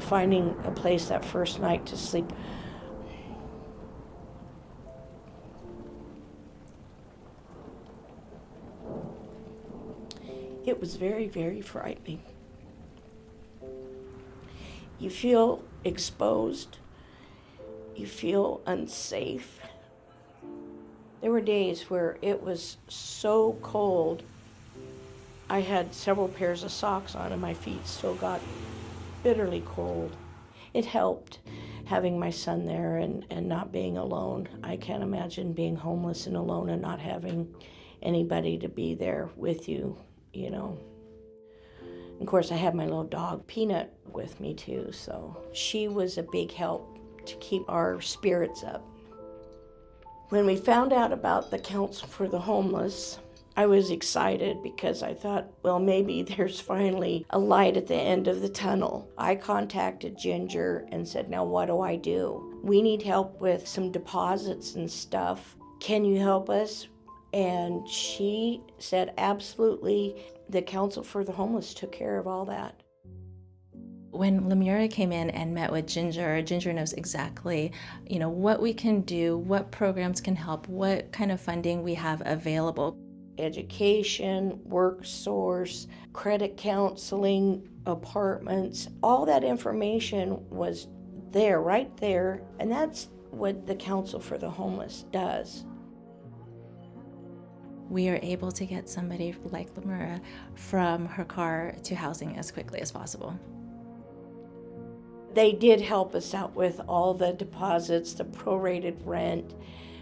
finding a place that first night to sleep. It was very, very frightening. You feel exposed. You feel unsafe. There were days where it was so cold, I had several pairs of socks on and my feet still got bitterly cold. It helped having my son there and not being alone. I can't imagine being homeless and alone and not having anybody to be there with you, you know. Of course, I had my little dog, Peanut, with me too, so she was a big help to keep our spirits up. When we found out about the Council for the Homeless, I was excited because I thought, well, maybe there's finally a light at the end of the tunnel. I contacted Ginger and said, now what do I do? We need help with some deposits and stuff. Can you help us? And she said, absolutely. The Council for the Homeless took care of all that. When Lamura came in and met with Ginger, Ginger knows exactly, what we can do, what programs can help, what kind of funding we have available. Education, work source, credit counseling, apartments, all that information was there, right there. And that's what the Council for the Homeless does. We are able to get somebody like Lamura from her car to housing as quickly as possible. They did help us out with all the deposits, the prorated rent,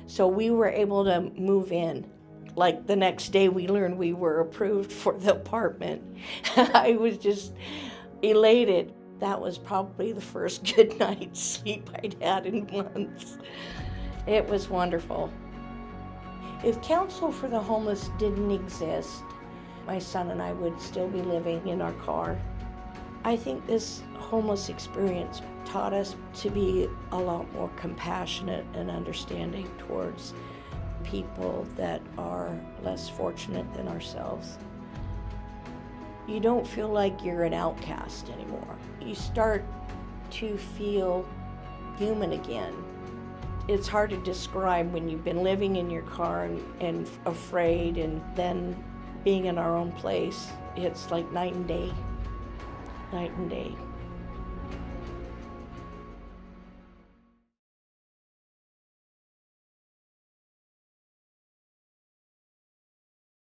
so we were able to move in. Like the next day we learned we were approved for the apartment. I was just elated. That was probably the first good night's sleep I'd had in months. It was wonderful. If Council for the Homeless didn't exist, my son and I would still be living in our car. I think this homeless experience taught us to be a lot more compassionate and understanding towards people that are less fortunate than ourselves. You don't feel like you're an outcast anymore. You start to feel human again. It's hard to describe when you've been living in your car and afraid, and then being in our own place. It's like night and day, night and day.